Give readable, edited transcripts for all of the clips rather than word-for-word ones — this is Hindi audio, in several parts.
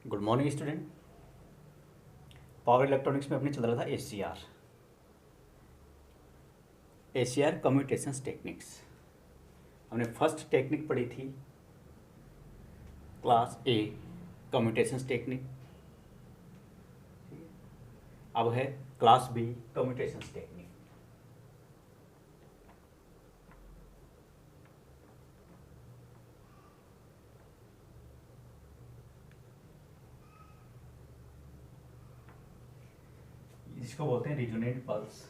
Good morning student. Power electronics में अपने चल रहा था एसीआर कम्यूटेशंस टेक्निक्स। हमने फर्स्ट टेक्निक पढ़ी थी क्लास ए कम्यूटेशंस टेक्निक। अब है क्लास बी कम्यूटेशंस टेक्निक। जिसको बोलते हैं resonant pulse.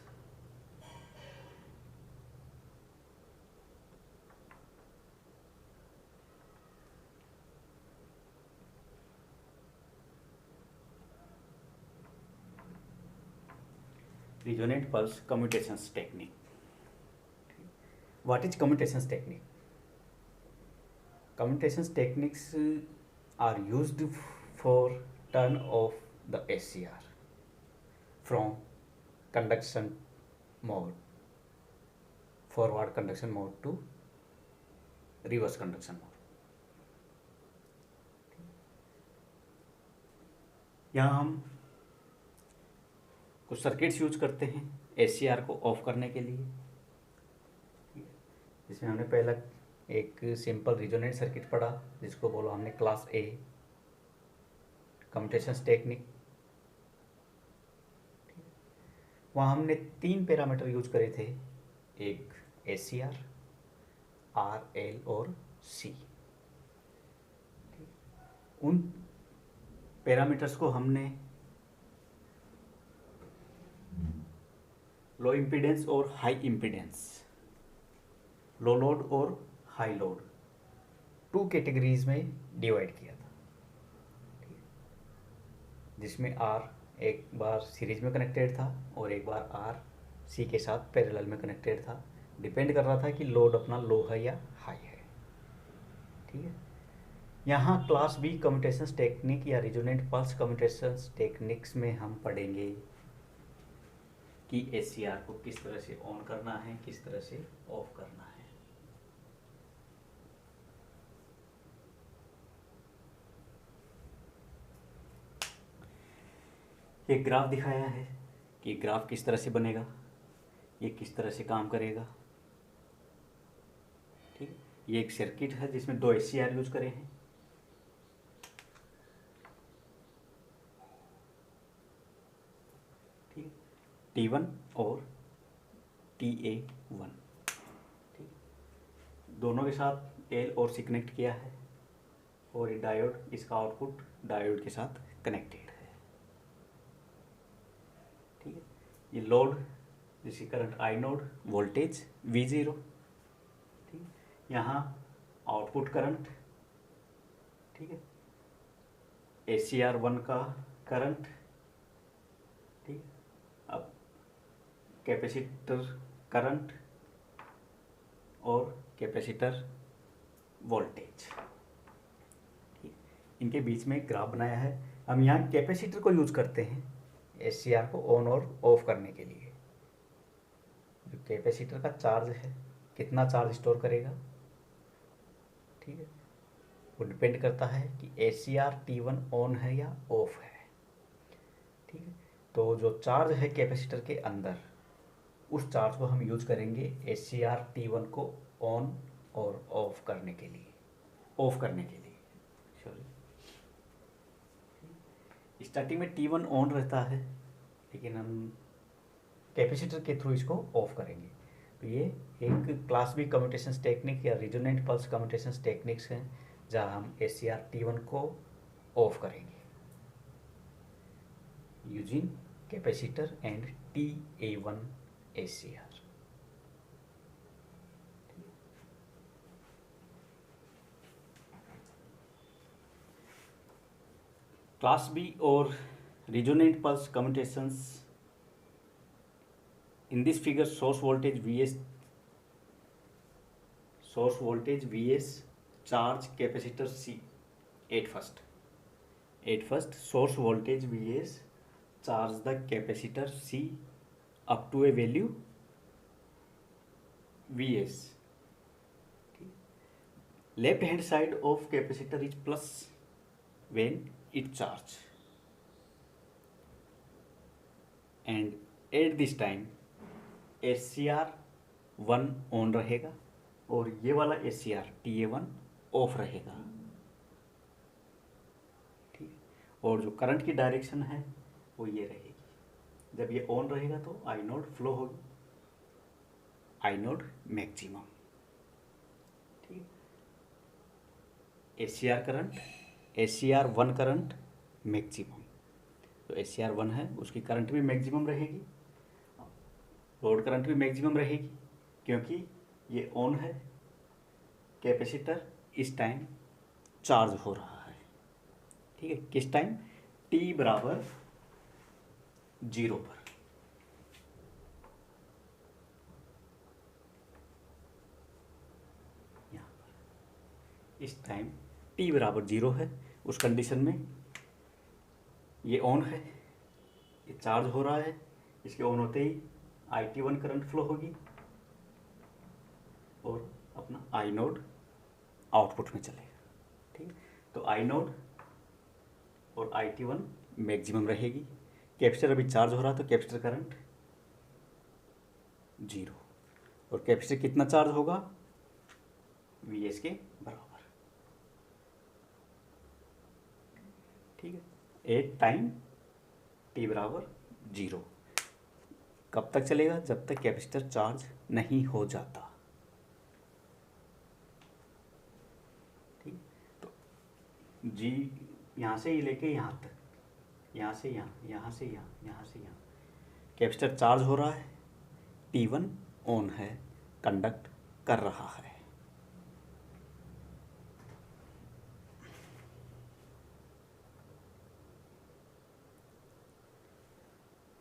Resonant pulse commutations technique. What is commutations technique? Commutations techniques are used for turn off the SCR from conduction mode, forward conduction mode to reverse conduction mode. यहाँ हम कुछ सर्किट्स यूज करते हैं SCR को ऑफ करने के लिए। इसमें हमने पहला एक सिंपल रिजोनेंट सर्किट पढ़ा जिसको बोला हमने क्लास ए कम्यूटेशंस टेक्निक। वहाँ हमने 3 पैरामीटर यूज करे थे, एक SCR, RL और C। उन पैरामीटर्स को हमने लो इम्पीडेंस और हाई इम्पीडेंस, लो लोड और हाई लोड 2 कैटेगरीज में डिवाइड किया था, जिसमें R एक बार सीरीज में कनेक्टेड था और एक बार R C के साथ पैरेलल में कनेक्टेड था। डिपेंड कर रहा था कि लोड अपना लो है या हाई है। ठीक है। यहाँ क्लास बी कम्यूटेशंस टेक्निक या रिजोनेंट पल्स कम्यूटेशंस टेक्निक्स में हम पढ़ेंगे कि SCR को किस तरह से ऑन करना है, किस तरह से ऑफ करना है। एक ग्राफ दिखाया है कि ग्राफ किस तरह से बनेगा, ये किस तरह से काम करेगा। ठीक, ये एक सर्किट है जिसमें 2 SCR यूज करे हैं। ठीक, T1 और TA1। ठीक, दोनों के साथ L और C कनेक्ट किया है और ये डायोड, इसका आउटपुट डायोड के साथ कनेक्टेड है। ठीक है, ये लोड जिसकी current I node, voltage V0। ठीक, यहाँ आउटपुट करंट, ठीक है, SCR1 का करंट। ठीक, अब कैपेसिटर करंट और कैपेसिटर वोल्टेज। ठीक, इनके बीच में ग्राफ बनाया है। हम यहाँ कैपेसिटर को यूज करते हैं SCR को ऑन और ऑफ करने के लिए। जो कैपेसिटर का चार्ज है, कितना चार्ज स्टोर करेगा, ठीक है, वो डिपेंड करता है कि SCR T1 ऑन है या ऑफ है। ठीक है, तो जो चार्ज है कैपेसिटर के अंदर, उस चार्ज को हम यूज करेंगे SCR T1 को ऑन और ऑफ करने के लिए, ऑफ करने के लिए। सॉरी, स्टार्टिंग में T1 ऑन रहता है, लेकिन हम कैपेसिटर के थ्रू इसको ऑफ करेंगे। तो ये एक क्लास बी कम्यूटेशंस टेक्निक या रिजोनेंट पल्स कम्यूटेशंस टेक्निक्स हैं जहाँ हम SCR T1 को ऑफ करेंगे using capacitor and TA1 SCR। Class B और resonant pulse commutations. In this figure, source voltage Vs, charge capacitor C at first. Source voltage Vs charge the capacitor C up to a value Vs. Left hand side of capacitor is plus when it charge, and at this time SCR 1 on रहेगा और ये वाला SCR TA1 ऑफ रहेगा। ठीक, और जो करंट की डायरेक्शन है वो ये रहेगी। जब ये ऑन रहेगा तो आई नोड फ्लो होगी, आई नोड मैक्सिमम। ठीक, SCR current, SCR 1 current maximum. तो SCR 1 है उसकी करंट भी मैक्सिमम रहेगी, लोड करंट भी मैक्सिमम रहेगी, क्योंकि ये ऑन है, कैपेसिटर इस टाइम चार्ज हो रहा है। ठीक है, किस टाइम? t बराबर 0 पर। यहाँ पर इस टाइम t बराबर 0 है, उस कंडीशन में ये ऑन है, ये चार्ज हो रहा है, इसके ऑन होते ही IT1 करंट फ्लो होगी और अपना आई नोड आउटपुट में चलेगा। ठीक, तो आई नोड और IT1 मैक्सिमम रहेगी। कैपेसिटर अभी चार्ज हो रहा तो कैपेसिटर करंट 0, और कैपेसिटर कितना चार्ज होगा? VS के बराबर। ठीक है, एट टाइम t बराबर 0। कब तक चलेगा? जब तक कैपेसिटर चार्ज नहीं हो जाता। ठीक, तो जी यहाँ से ही लेके यहाँ तक, यहाँ से यहाँ, यहाँ से यहाँ, यहाँ से यहाँ, कैपेसिटर चार्ज हो रहा है, T1 ऑन है, कंडक्ट कर रहा है।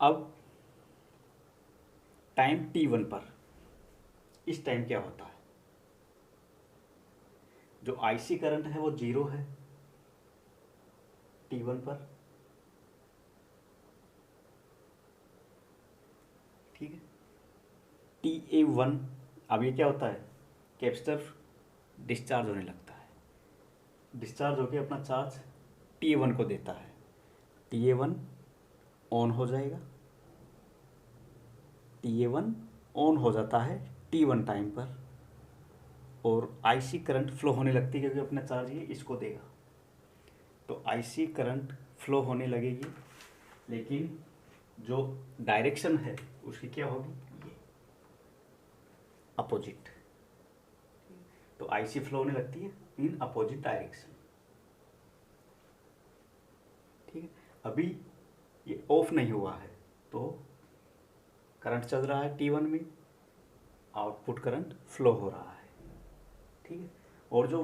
अब टाइम T1 पर इस टाइम क्या होता है? जो IC करंट है वो 0 है T1 पर। ठीक है, TA1, अब ये क्या होता है? कैपेसिटर डिस्चार्ज होने लगता है, डिस्चार्ज होकर अपना चार्ज TA1 को देता है। TA1 ऑन हो जाएगा, TA1 ऑन हो जाता है T1 टाइम पर, और IC करंट फ्लो होने लगती है, क्योंकि अपना चार्ज ये इसको देगा। तो IC करंट फ्लो होने लगेगी, लेकिन जो डायरेक्शन है उसकी क्या होगी? ये अपोजिट। तो IC फ्लो होने लगती है इन अपोजिट डायरेक्शन। ठीक है, अभी ये ऑफ नहीं हुआ है तो करंट चल रहा है T1 में, आउटपुट करंट फ्लो हो रहा है। ठीक है, और जो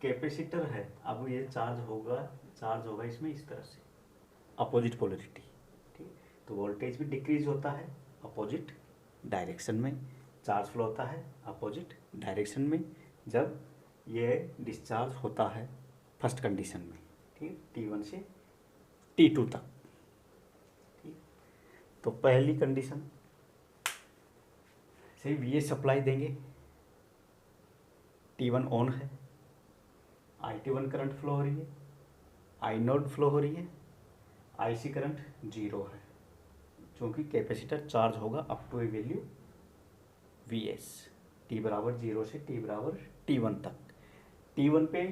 कैपेसिटर है अब ये चार्ज होगा इसमें इस तरह से, अपोजिट पोलरिटी। ठीक, तो वोल्टेज भी डिक्रीज होता है अपोजिट डायरेक्शन में, चार्ज फ्लो होता है अपोजिट डायरेक्शन में जब ये डिस्चार्ज होता है फर्स्ट कंडीशन में। ठीक, T1 से T2 तक। ठीक, तो पहली कंडीशन से VS सप्लाई देंगे, T1 ऑन है, IT1 करंट फ्लो हो रही है, आई नोड फ्लो हो रही है, IC करंट 0 है, क्योंकि कैपेसिटर चार्ज होगा up to a value VS, T बराबर 0 से T बराबर T1 तक। T1 पे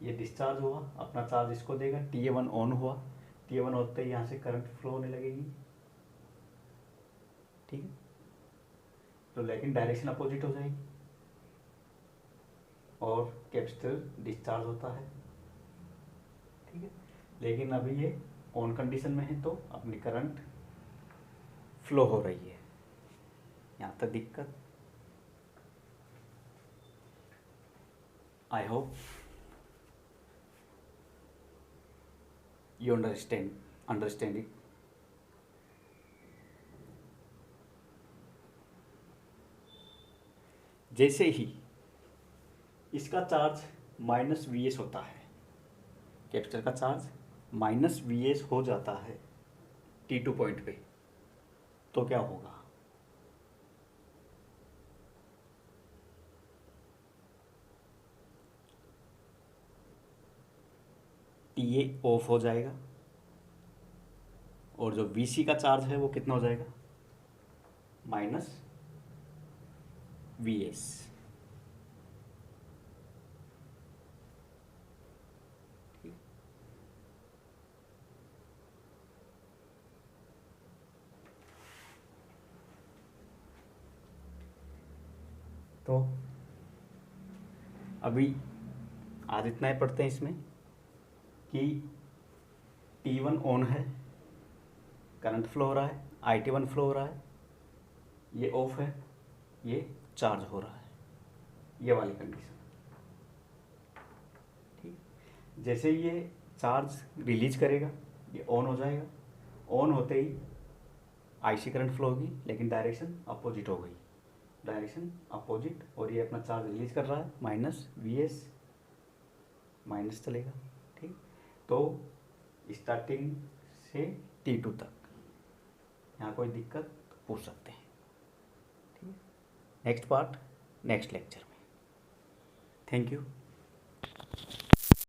ये डिस्चार्ज हुआ, अपना चार्ज इसको देगा, TA1 ऑन हुआ, TA1 होते ही यहाँ से करंट फ्लो होने लगेगी। ठीक है, तो लेकिन डायरेक्शन अपोजिट हो जाएगी और कैपेसिटर डिस्चार्ज होता है। ठीक है, लेकिन अभी ये ऑन कंडीशन में है तो अपनी करंट फ्लो हो रही है। यहाँ तक दिक्कत? I hope you understand it. जैसे ही इसका चार्ज -VS होता है, कैपेसिटर का चार्ज -VS हो जाता है T2 पॉइंट पे, तो क्या होगा? टी ए ऑफ हो जाएगा और जो वी सी का चार्ज है वो कितना हो जाएगा, माइनस वी एस। तो अभी आज इतना ही पढ़ते हैं इसमें कि T1 ऑन है, करंट फ्लो हो रहा है, IT1 फ्लो हो रहा है, ये ऑफ है, ये चार्ज हो रहा है, ये वाली कंडीशन। ठीक, जैसे ये चार्ज रिलीज करेगा ये ऑन हो जाएगा, ऑन होते ही आईसी करंट फ्लो होगी लेकिन डायरेक्शन अपोजिट हो गई, डायरेक्शन अपोजिट, और ये अपना चार्ज रिलीज कर रहा है, माइनस वी एस, माइनस चलेगा। ठीक, तो स्टार्टिंग से T2 तक यहाँ कोई दिक्कत पूछ सकते हैं। ठीक, नेक्स्ट पार्ट नेक्स्ट लेक्चर में। Thank you.